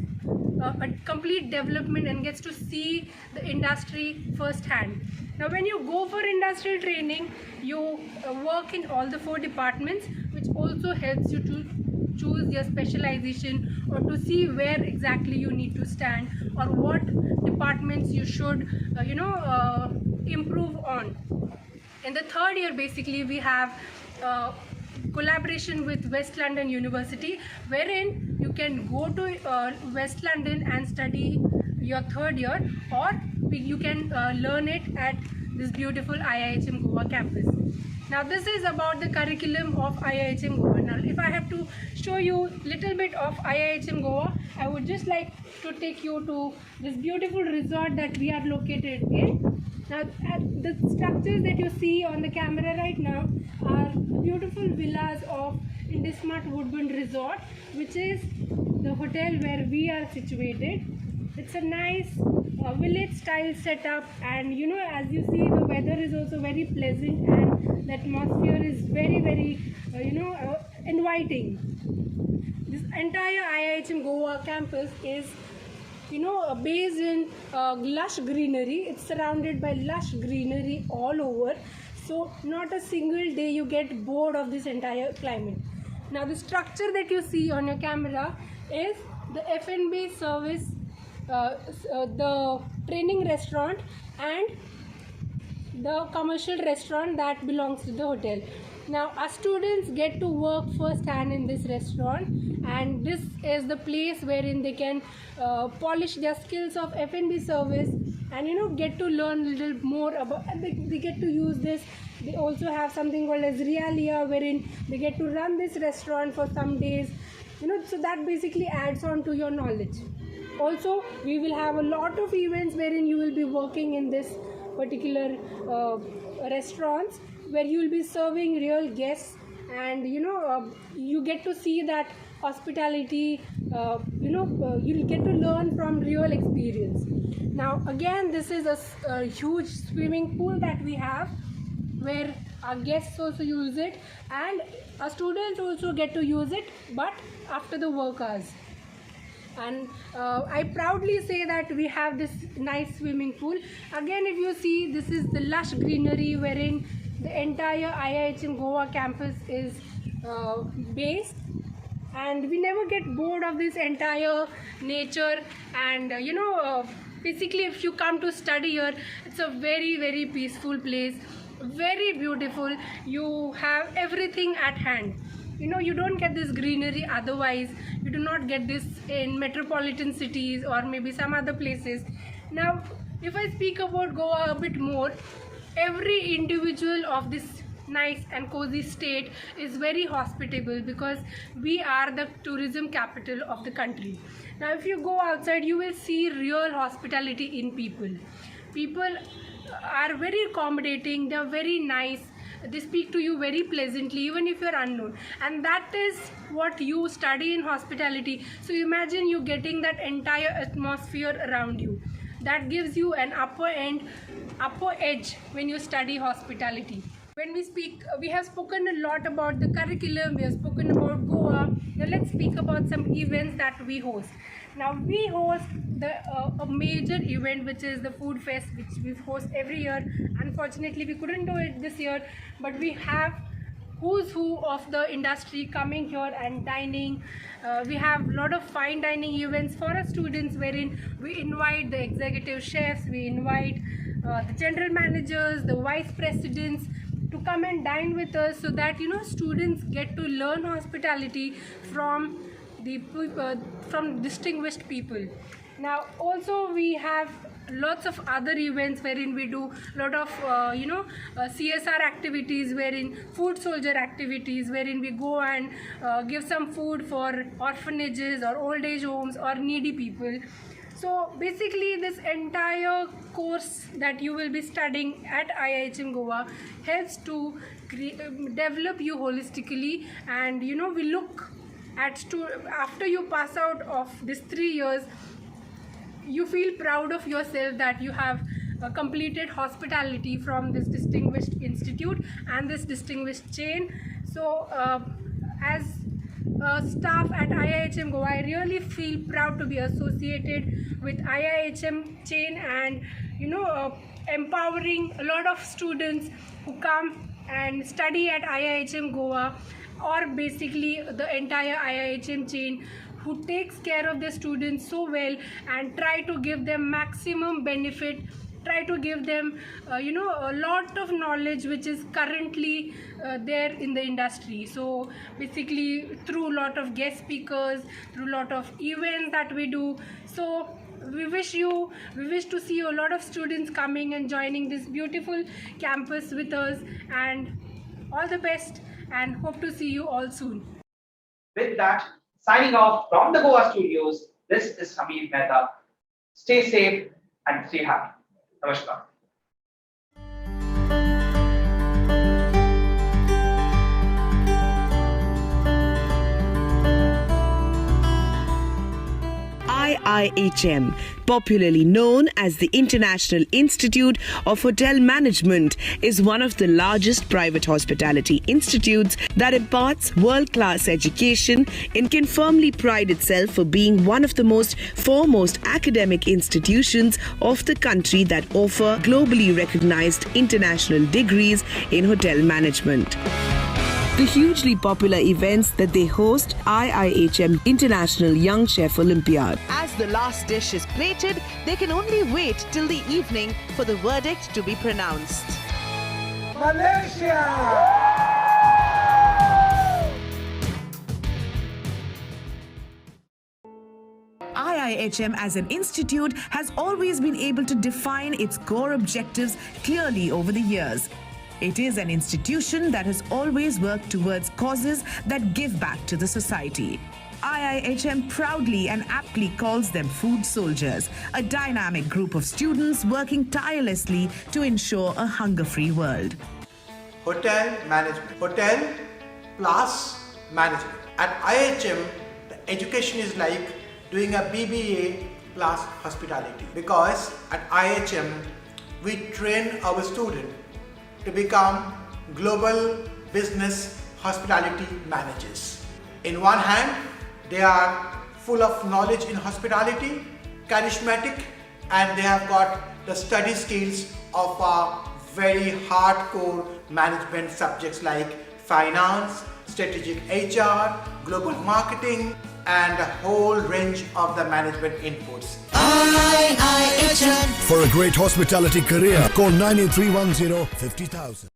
a complete development and gets to see the industry firsthand. Now when you go for industrial training, you work in all the 4 departments, which also helps you to choose your specialization or to see where exactly you need to stand or what departments you should improve on. In the 3rd year, basically we have collaboration with West London University, wherein you can go to West London and study your 3rd year, or you can learn it at this beautiful IIHM Goa campus. Now this is about the curriculum of IIHM Goa. Now if I have to show you little bit of IIHM Goa, I would just like to take you to this beautiful resort that we are located in. Now the structures that you see on the camera right now are beautiful villas of Indismart Woodburn Resort, which is the hotel where we are situated. It's a nice village style setup, and as you see, the weather is also very pleasant and the atmosphere is very inviting. This entire IIHM Goa campus is based in lush greenery. It's surrounded by lush greenery all over, so not a single day you get bored of this entire climate. Now the structure that you see on your camera is the F&B service, the training restaurant and the commercial restaurant that belongs to the hotel. Now our students get to work firsthand in this restaurant, and this is the place wherein they can polish their skills of F&B service and get to learn a little more about, they get to use this. They also have something called as Realia, wherein they get to run this restaurant for some days, so that basically adds on to your knowledge. Also, we will have a lot of events wherein you will be working in this particular restaurants, where you will be serving real guests, and you get to see that hospitality, you'll get to learn from real experience. Now again, this is a huge swimming pool that we have, where our guests also use it and our students also get to use it, but after the work hours. And I proudly say that we have this nice swimming pool. Again, if you see, this is the lush greenery wherein the entire IIHM Goa campus is based, and we never get bored of this entire nature. And basically if you come to study here, it's a very peaceful place, very beautiful. You have everything at hand. You don't get this greenery otherwise. You do not get this in metropolitan cities or maybe some other places. Now if I speak about Goa a bit more, every individual of this nice and cozy state is very hospitable, because we are the tourism capital of the country. Now if you go outside, you will see real hospitality in people. People are very accommodating, they are very nice, they speak to you very pleasantly even if you're unknown, and that is what you study in hospitality. So imagine you getting that entire atmosphere around you. That gives you an upper edge when you study hospitality. When we have spoken a lot about the curriculum, we have spoken about Goa. Now let's speak about some events that we host. Now we host a major event, which is the Food Fest, which we host every year. Unfortunately, we couldn't do it this year, but we have who's who of the industry coming here and dining. We have a lot of fine dining events for our students, wherein we invite the executive chefs, we invite the general managers, the vice presidents to come and dine with us, so that students get to learn hospitality from distinguished people. Now also we have lots of other events wherein we do a lot of CSR activities, wherein food soldier activities, wherein we go and give some food for orphanages or old age homes or needy people. So basically this entire course that you will be studying at IIHM Goa helps to develop you holistically, and we look at after you pass out of these 3 years, you feel proud of yourself that you have completed hospitality from this distinguished institute and this distinguished chain. So as staff at IIHM Goa. I really feel proud to be associated with IIHM chain and empowering a lot of students who come and study at IIHM Goa, or basically the entire IIHM chain, who takes care of the students so well and try to give them maximum benefit, try to give them a lot of knowledge which is currently there in the industry. So basically through a lot of guest speakers, through a lot of events that we do. So we wish to see a lot of students coming and joining this beautiful campus with us, and all the best, and hope to see you all soon. With that, signing off from the Goa studios, this is Hamid Mehta. Stay safe and stay happy. Namaskar. IIHM, popularly known as the International Institute of Hotel Management, is one of the largest private hospitality institutes that imparts world-class education and can firmly pride itself for being one of the most foremost academic institutions of the country that offer globally recognized international degrees in hotel management. The hugely popular events that they host, IIHM International Young Chef Olympiad. As the last dish is plated, they can only wait till the evening for the verdict to be pronounced. Malaysia! IIHM as an institute has always been able to define its core objectives clearly over the years. It is an institution that has always worked towards causes that give back to the society. IIHM proudly and aptly calls them food soldiers, a dynamic group of students working tirelessly to ensure a hunger-free world. Hotel management. Hotel plus management. At IIHM, the education is like doing a BBA plus hospitality, because at IIHM we train our students to become global business hospitality managers. In one hand, they are full of knowledge in hospitality, charismatic, and they have got the study skills of very hardcore management subjects like finance, strategic HR, global marketing, and a whole range of the management inputs. For a great hospitality career, call 98310 50,000.